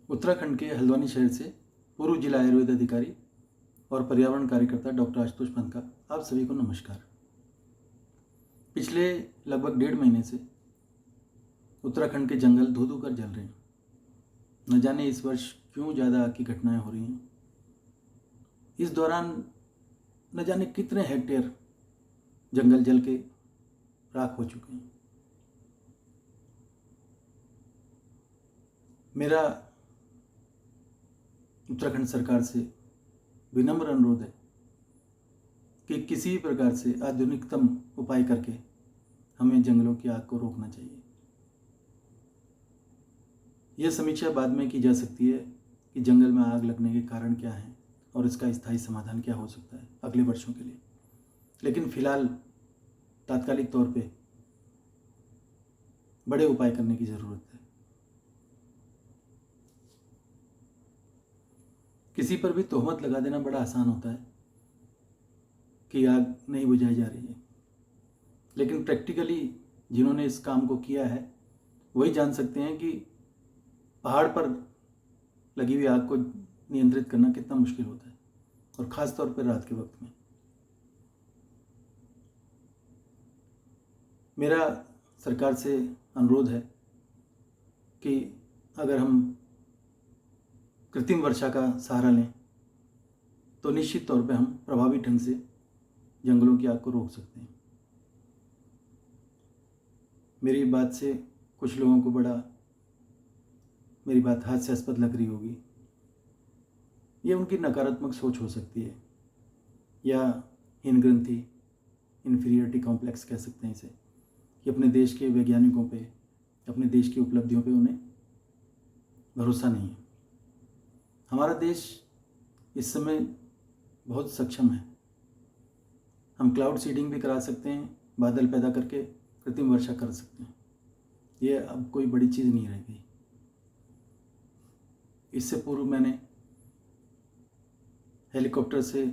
उत्तराखंड के हल्द्वानी शहर से पूर्व जिला आयुर्वेद अधिकारी और पर्यावरण कार्यकर्ता डॉक्टर आशुतोष पंत का आप सभी को नमस्कार। पिछले लगभग 1.5 महीने से उत्तराखंड के जंगल धू धू कर जल रहे हैं। न जाने इस वर्ष क्यों ज़्यादा आग की घटनाएं हो रही हैं। इस दौरान न जाने कितने हेक्टेयर जंगल जल के राख हो चुके हैं। मेरा उत्तराखंड सरकार से विनम्र अनुरोध है कि किसी भी प्रकार से आधुनिकतम उपाय करके हमें जंगलों की आग को रोकना चाहिए। यह समीक्षा बाद में की जा सकती है कि जंगल में आग लगने के कारण क्या हैं और इसका स्थायी समाधान क्या हो सकता है अगले वर्षों के लिए। लेकिन फिलहाल तात्कालिक तौर पे बड़े उपाय करने की ज़रूरत है। किसी पर भी तोहमत लगा देना बड़ा आसान होता है कि आग नहीं बुझाई जा रही है, लेकिन प्रैक्टिकली जिन्होंने इस काम को किया है वही जान सकते हैं कि पहाड़ पर लगी हुई आग को नियंत्रित करना कितना मुश्किल होता है, और ख़ास तौर पर रात के वक्त में। मेरा सरकार से अनुरोध है कि अगर हम कृत्रिम वर्षा का सहारा लें तो निश्चित तौर पे हम प्रभावी ढंग से जंगलों की आग को रोक सकते हैं। मेरी बात से कुछ लोगों को मेरी बात हास्यास्पद लग रही होगी। ये उनकी नकारात्मक सोच हो सकती है, या हीन ग्रंथि, इन्फीरियरिटी कॉम्प्लेक्स कह सकते हैं इसे, कि अपने देश के वैज्ञानिकों पे, अपने देश की उपलब्धियों पे उन्हें भरोसा नहीं है। हमारा देश इस समय बहुत सक्षम है। हम क्लाउड सीडिंग भी करा सकते हैं, बादल पैदा करके कृत्रिम वर्षा कर सकते हैं। ये अब कोई बड़ी चीज़ नहीं रह गई। इससे पूर्व मैंने हेलीकॉप्टर से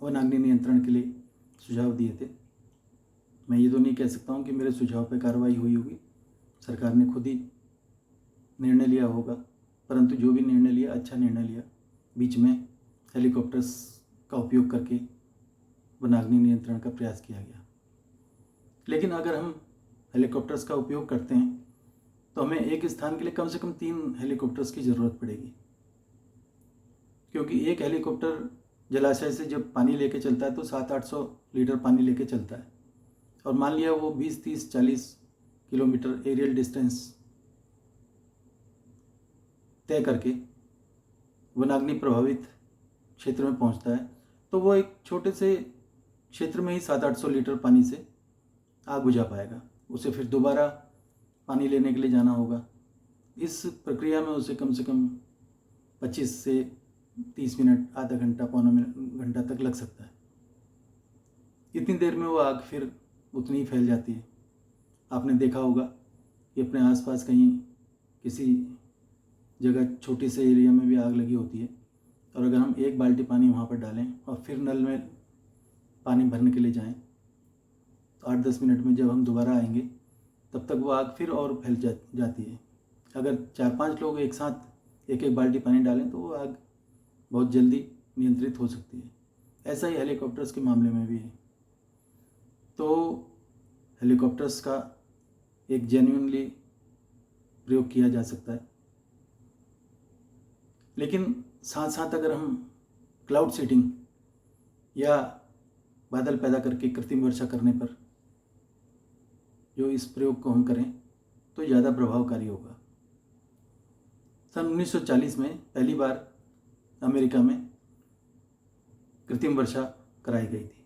वनाग्नि नियंत्रण के लिए सुझाव दिए थे। मैं ये तो नहीं कह सकता हूँ कि मेरे सुझाव पर कार्रवाई हुई होगी, सरकार ने खुद ही निर्णय लिया होगा, परंतु जो भी निर्णय लिया अच्छा निर्णय लिया। बीच में हेलीकॉप्टर्स का उपयोग करके वनाग्नि नियंत्रण का प्रयास किया गया। लेकिन अगर हम हेलीकॉप्टर्स का उपयोग करते हैं तो हमें एक स्थान के लिए कम से कम 3 हेलीकॉप्टर्स की ज़रूरत पड़ेगी, क्योंकि एक हेलीकॉप्टर जलाशय से जब पानी लेके चलता है तो 700-800 लीटर पानी लेके चलता है, और मान लिया वो 20, 30, 40 किलोमीटर एरियल डिस्टेंस तय करके वनाग्नि प्रभावित क्षेत्र में पहुंचता है, तो वो एक छोटे से क्षेत्र में ही 700-800 लीटर पानी से आग बुझा पाएगा। उसे फिर दोबारा पानी लेने के लिए जाना होगा। इस प्रक्रिया में उसे कम से कम 25 से 30 मिनट, आधा घंटा, पौना घंटा तक लग सकता है। इतनी देर में वो आग फिर उतनी ही फैल जाती है। आपने देखा होगा कि अपने आसपास कहीं किसी जगह छोटी से एरिया में भी आग लगी होती है, और अगर हम 1 बाल्टी पानी वहाँ पर डालें और फिर नल में पानी भरने के लिए जाएं, तो 8-10 मिनट में जब हम दोबारा आएंगे तब तक वो आग फिर और फैल जाती है। अगर 4-5 लोग एक साथ 1-1 बाल्टी पानी डालें तो वो आग बहुत जल्दी नियंत्रित हो सकती है। ऐसा ही हेलीकॉप्टर्स के मामले में भी है। तो हेलीकॉप्टर्स का एक जेन्युइनली प्रयोग किया जा सकता है, लेकिन साथ साथ अगर हम क्लाउड सीडिंग या बादल पैदा करके कृत्रिम वर्षा करने पर जो इस प्रयोग को हम करें तो ज़्यादा प्रभावकारी होगा। सन 1940 में पहली बार अमेरिका में कृत्रिम वर्षा कराई गई थी।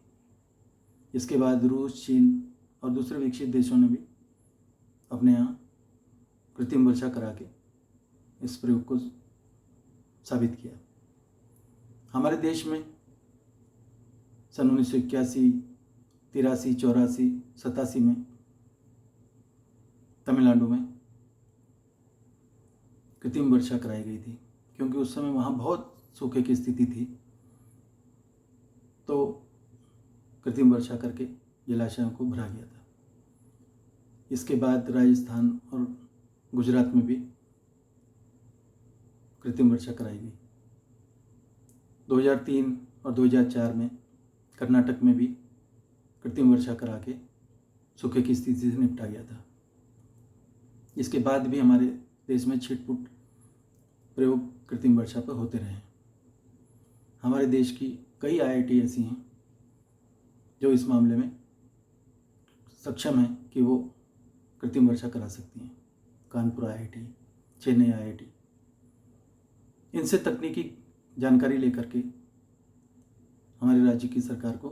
इसके बाद रूस, चीन और दूसरे विकसित देशों ने भी अपने यहाँ कृत्रिम वर्षा करा के इस प्रयोग को साबित किया। हमारे देश में सन 1981, 83, 84, 87 में तमिलनाडु में कृत्रिम वर्षा कराई गई थी, क्योंकि उस समय वहाँ बहुत सूखे की स्थिति थी। तो कृत्रिम वर्षा करके जलाशयों को भरा गया था। इसके बाद राजस्थान और गुजरात में भी कृत्रिम वर्षा कराई गई। 2003 और 2004 में कर्नाटक में भी कृत्रिम वर्षा करा के सूखे की स्थिति से निपटा गया था। इसके बाद भी हमारे देश में छिटपुट प्रयोग कृत्रिम वर्षा पर होते रहे हैं। हमारे देश की कई IIT ऐसी हैं जो इस मामले में सक्षम हैं कि वो कृत्रिम वर्षा करा सकती हैं। कानपुर IIT, चेन्नई IIT, इनसे तकनीकी जानकारी लेकर के हमारे राज्य की सरकार को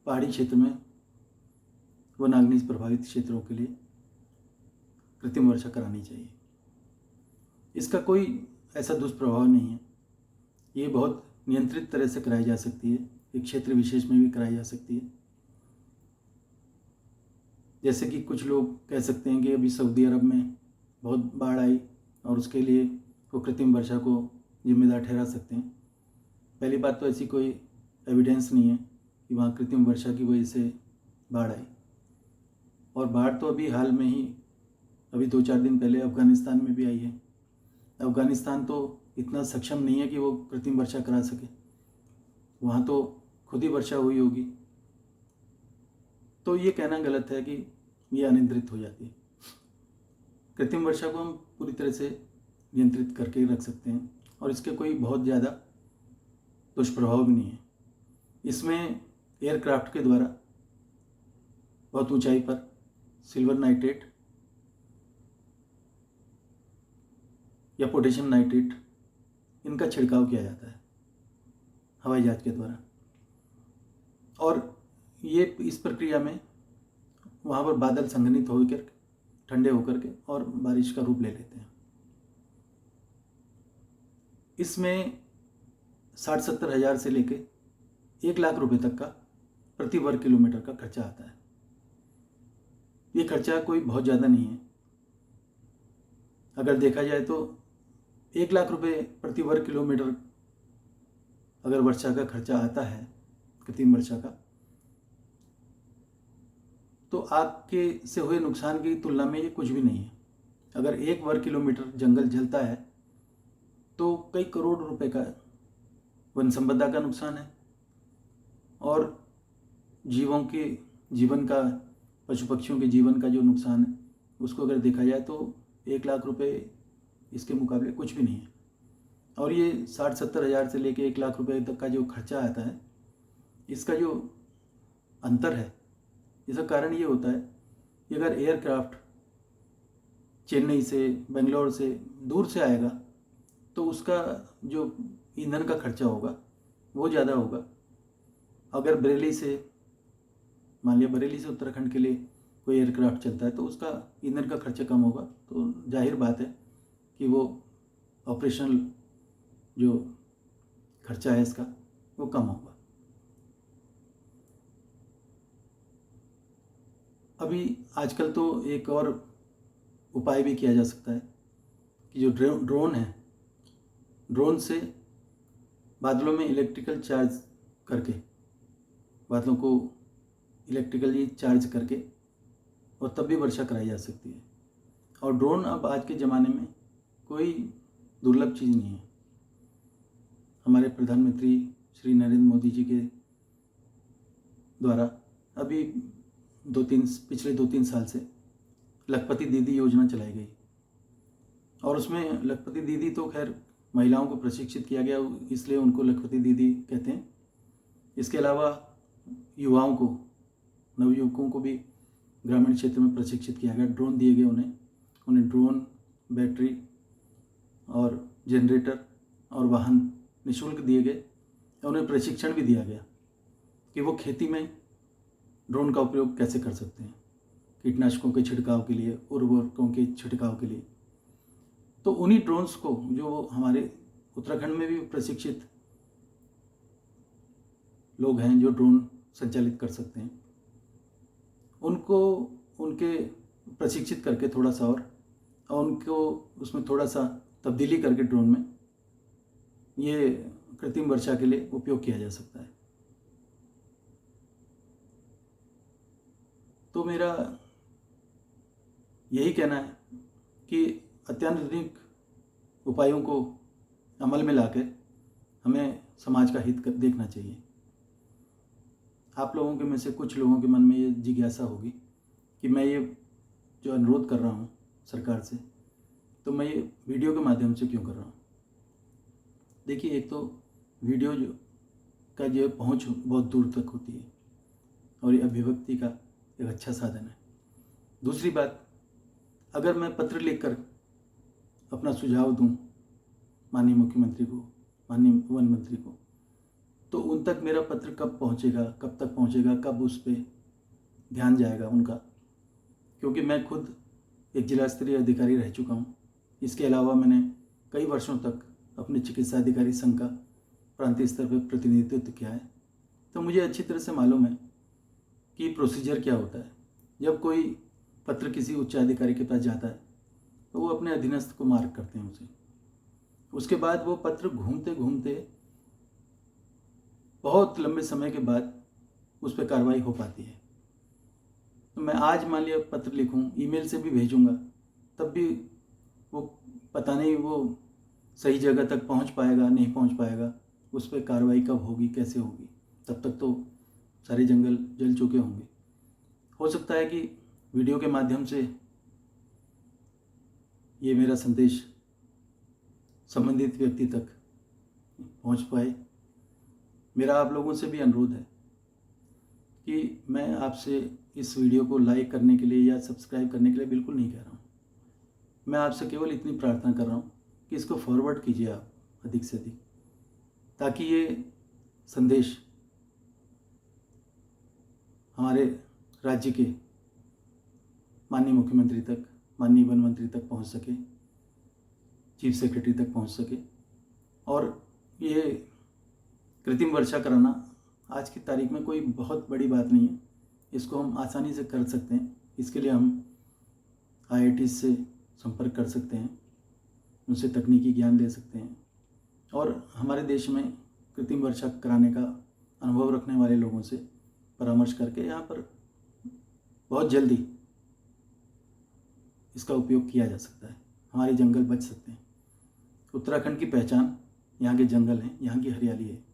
पहाड़ी क्षेत्र में वनाग्नि प्रभावित क्षेत्रों के लिए कृत्रिम वर्षा करानी चाहिए। इसका कोई ऐसा दुष्प्रभाव नहीं है। ये बहुत नियंत्रित तरह से कराई जा सकती है, एक क्षेत्र विशेष में भी कराई जा सकती है। जैसे कि कुछ लोग कह सकते हैं कि अभी सऊदी अरब में बहुत बाढ़ आई और उसके लिए वो कृत्रिम वर्षा को जिम्मेदार ठहरा सकते हैं। पहली बात तो ऐसी कोई एविडेंस नहीं है कि वहाँ कृत्रिम वर्षा की वजह से बाढ़ आई। और बाढ़ तो अभी हाल में ही, अभी 2-4 दिन पहले अफ़गानिस्तान में भी आई है। अफ़गानिस्तान तो इतना सक्षम नहीं है कि वो कृत्रिम वर्षा करा सके, वहाँ तो खुद ही वर्षा हुई होगी। तो ये कहना गलत है कि ये अनियंत्रित हो जाती है। कृत्रिम वर्षा को हम पूरी तरह से नियंत्रित करके रख सकते हैं और इसके कोई बहुत ज़्यादा दुष्प्रभाव भी नहीं है। इसमें एयरक्राफ्ट के द्वारा बहुत ऊंचाई पर सिल्वर नाइट्रेट या पोटेशियम नाइट्रेट इनका छिड़काव किया जाता है हवाई जहाज के द्वारा, और ये इस प्रक्रिया में वहाँ पर बादल संघनित होकर ठंडे होकर के और बारिश का रूप ले लेते हैं। इसमें 60-70 हज़ार से लेके 1 लाख रुपए तक का प्रति वर्ग किलोमीटर का खर्चा आता है। ये खर्चा कोई बहुत ज़्यादा नहीं है। अगर देखा जाए तो 1 लाख रुपए प्रति वर्ग किलोमीटर अगर वर्षा का खर्चा आता है, कृत्रिम वर्षा का, तो आग के से हुए नुकसान की तुलना में ये कुछ भी नहीं है। अगर 1 वर्ग किलोमीटर जंगल जलता है तो कई करोड़ रुपए का वन संपदा का नुकसान है, और जीवों के जीवन का, पशु पक्षियों के जीवन का जो नुकसान है, उसको अगर देखा जाए तो 1 लाख रुपए इसके मुकाबले कुछ भी नहीं है। और ये 60-70 हज़ार से लेके 1 लाख रुपए तक का जो खर्चा आता है, इसका जो अंतर है, इसका कारण ये होता है कि अगर एयरक्राफ्ट चेन्नई से, बेंगलोर से दूर से आएगा तो उसका जो ईंधन का खर्चा होगा वो ज़्यादा होगा। अगर बरेली से, मान लिया बरेली से उत्तराखंड के लिए कोई एयरक्राफ्ट चलता है तो उसका ईंधन का खर्चा कम होगा, तो जाहिर बात है कि वो ऑपरेशनल जो खर्चा है इसका वो कम होगा। अभी आजकल तो एक और उपाय भी किया जा सकता है कि जो ड्रोन है, ड्रोन से बादलों में इलेक्ट्रिकल चार्ज करके, बादलों को इलेक्ट्रिकली चार्ज करके और तब भी वर्षा कराई जा सकती है। और ड्रोन अब आज के ज़माने में कोई दुर्लभ चीज़ नहीं है। हमारे प्रधानमंत्री श्री नरेंद्र मोदी जी के द्वारा अभी पिछले 2-3 साल से लखपति दीदी योजना चलाई गई, और उसमें लखपति दीदी तो खैर महिलाओं को प्रशिक्षित किया गया, इसलिए उनको लखपति दीदी कहते हैं। इसके अलावा युवाओं को, नवयुवकों को भी ग्रामीण क्षेत्र में प्रशिक्षित किया गया। ड्रोन दिए गए उन्हें ड्रोन, बैटरी और जनरेटर और वाहन निःशुल्क दिए गए। उन्हें प्रशिक्षण भी दिया गया कि वो खेती में ड्रोन का उपयोग कैसे कर सकते हैं, कीटनाशकों के छिड़काव के लिए, उर्वरकों के छिड़काव के लिए। तो उन्हीं ड्रोन्स को, जो हमारे उत्तराखंड में भी प्रशिक्षित लोग हैं जो ड्रोन संचालित कर सकते हैं, उनको उनके प्रशिक्षित करके थोड़ा सा और उनको उसमें थोड़ा सा तब्दीली करके ड्रोन में ये कृत्रिम वर्षा के लिए उपयोग किया जा सकता है। तो मेरा यही कहना है कि अत्याधुनिक उपायों को अमल में लाकर हमें समाज का हित देखना चाहिए। आप लोगों के में से कुछ लोगों के मन में ये जिज्ञासा होगी कि मैं ये जो अनुरोध कर रहा हूँ सरकार से, तो मैं ये वीडियो के माध्यम से क्यों कर रहा हूँ। देखिए, एक तो वीडियो का जो पहुँच बहुत दूर तक होती है और ये अभिव्यक्ति का एक अच्छा साधन है। दूसरी बात, अगर मैं पत्र लिखकर अपना सुझाव दूं माननीय मुख्यमंत्री को, माननीय वन मंत्री को, तो उन तक मेरा पत्र कब पहुंचेगा, कब तक पहुंचेगा, कब उस पर ध्यान जाएगा उनका, क्योंकि मैं खुद एक जिला स्तरीय अधिकारी रह चुका हूं। इसके अलावा मैंने कई वर्षों तक अपने चिकित्सा अधिकारी संघ का प्रांतीय स्तर पर प्रतिनिधित्व किया है, तो मुझे अच्छी तरह से मालूम है कि प्रोसीजर क्या होता है। जब कोई पत्र किसी उच्च अधिकारी के पास जाता है तो वो अपने अधीनस्थ को मार्क करते हैं उसे। उसके बाद वो पत्र घूमते घूमते बहुत लंबे समय के बाद उस पर कार्रवाई हो पाती है। तो मैं आज मान लिया पत्र लिखूं, ईमेल से भी भेजूंगा, तब भी वो पता नहीं वो सही जगह तक पहुंच पाएगा, नहीं पहुंच पाएगा, उस पर कार्रवाई कब होगी, कैसे होगी। तब तक तो सारे जंगल जल चुके होंगे। हो सकता है कि वीडियो के माध्यम से ये मेरा संदेश संबंधित व्यक्ति तक पहुंच पाए। मेरा आप लोगों से भी अनुरोध है कि मैं आपसे इस वीडियो को लाइक करने के लिए या सब्सक्राइब करने के लिए बिल्कुल नहीं कह रहा हूँ। मैं आपसे केवल इतनी प्रार्थना कर रहा हूँ कि इसको फॉरवर्ड कीजिए आप अधिक से अधिक, ताकि ये संदेश हमारे राज्य के माननीय मुख्यमंत्री तक, माननीय वन मंत्री तक पहुंच सके, चीफ सेक्रेटरी तक पहुंच सके। और ये कृत्रिम वर्षा कराना आज की तारीख में कोई बहुत बड़ी बात नहीं है, इसको हम आसानी से कर सकते हैं। इसके लिए हम IIT से संपर्क कर सकते हैं, उनसे तकनीकी ज्ञान ले सकते हैं और हमारे देश में कृत्रिम वर्षा कराने का अनुभव रखने वाले लोगों से परामर्श करके यहाँ पर बहुत जल्दी इसका उपयोग किया जा सकता है। हमारे जंगल बच सकते हैं। उत्तराखंड की पहचान यहाँ के जंगल हैं, यहाँ की हरियाली है।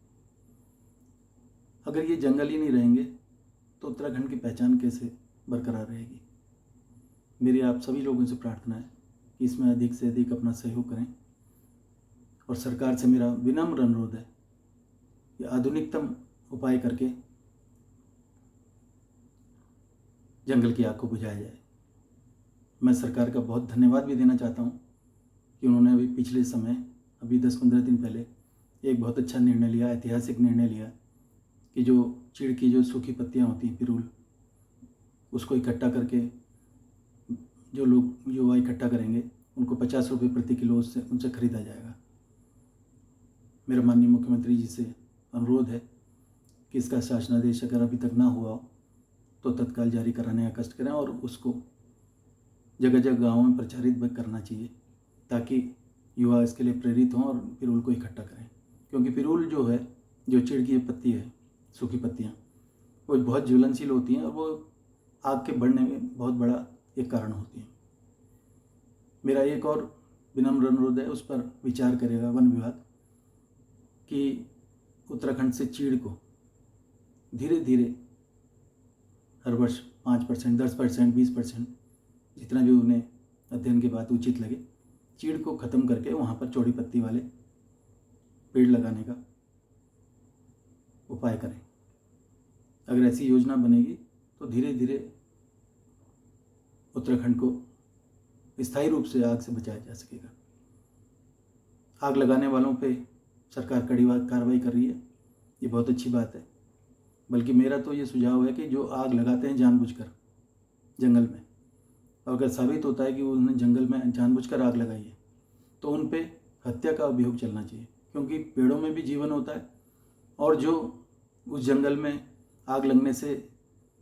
अगर ये जंगल ही नहीं रहेंगे तो उत्तराखंड की पहचान कैसे बरकरार रहेगी। मेरी आप सभी लोगों से प्रार्थना है कि इसमें अधिक से अधिक अपना सहयोग करें और सरकार से मेरा विनम्र अनुरोध है कि आधुनिकतम उपाय करके जंगल की आग को बुझाया जाए। मैं सरकार का बहुत धन्यवाद भी देना चाहता हूँ कि उन्होंने अभी पिछले समय, अभी 10-15 दिन पहले एक बहुत अच्छा निर्णय लिया, ऐतिहासिक निर्णय लिया कि जो चीड़ की जो सूखी पत्तियाँ होती हैं, पिरूल, उसको इकट्ठा करके जो लोग युवा इकट्ठा करेंगे उनको 50 रुपये प्रति किलो उनसे खरीदा जाएगा। मेरा माननीय मुख्यमंत्री जी से अनुरोध है कि इसका शासनादेश अगर अभी तक ना हुआ हो तो तत्काल जारी कराने का कष्ट करें और उसको जगह जगह गाँव में प्रचारित करना चाहिए, ताकि युवा इसके लिए प्रेरित हों और पिरूल को इकट्ठा करें। क्योंकि पिरूल जो है, जो चिड़ की पत्ती है, सूखी पत्तियाँ, वो बहुत ज्वलनशील होती हैं और वो आग के बढ़ने में बहुत बड़ा एक कारण होती हैं। मेरा एक और विनम्र अनुरोध है, उस पर विचार करेगा वन विभाग कि उत्तराखंड से चीड़ को धीरे धीरे हर वर्ष 5%, 10%, 20%, जितना भी उन्हें अध्ययन के बाद उचित लगे, चीड़ को ख़त्म करके वहाँ पर चौड़ी पत्ती वाले पेड़ लगाने का उपाय करें। अगर ऐसी योजना बनेगी तो धीरे धीरे उत्तराखंड को स्थायी रूप से आग से बचाया जा सकेगा। आग लगाने वालों पे सरकार कड़ी कार्रवाई कर रही है, ये बहुत अच्छी बात है। बल्कि मेरा तो ये सुझाव है कि जो आग लगाते हैं जानबूझकर जंगल में, और अगर साबित होता है कि उन्होंने जंगल में जानबूझकर आग लगाई है, तो उन पे हत्या का अभियोग चलना चाहिए। क्योंकि पेड़ों में भी जीवन होता है और जो उस जंगल में आग लगने से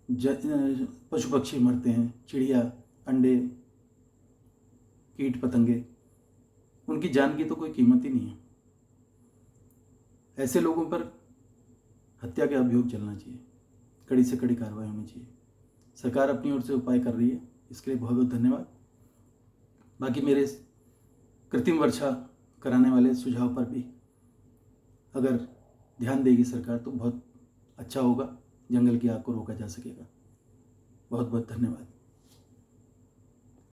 पशु पक्षी मरते हैं, चिड़िया, अंडे, कीट पतंगे, उनकी जान की तो कोई कीमत ही नहीं है। ऐसे लोगों पर हत्या का अभियोग चलना चाहिए, कड़ी से कड़ी कार्रवाई होनी चाहिए। सरकार अपनी ओर से उपाय कर रही है, इसके लिए बहुत बहुत धन्यवाद। बाकी मेरे कृत्रिम वर्षा कराने वाले सुझाव पर भी अगर ध्यान देगी सरकार तो बहुत अच्छा होगा, जंगल की आग को रोका जा सकेगा। बहुत बहुत धन्यवाद।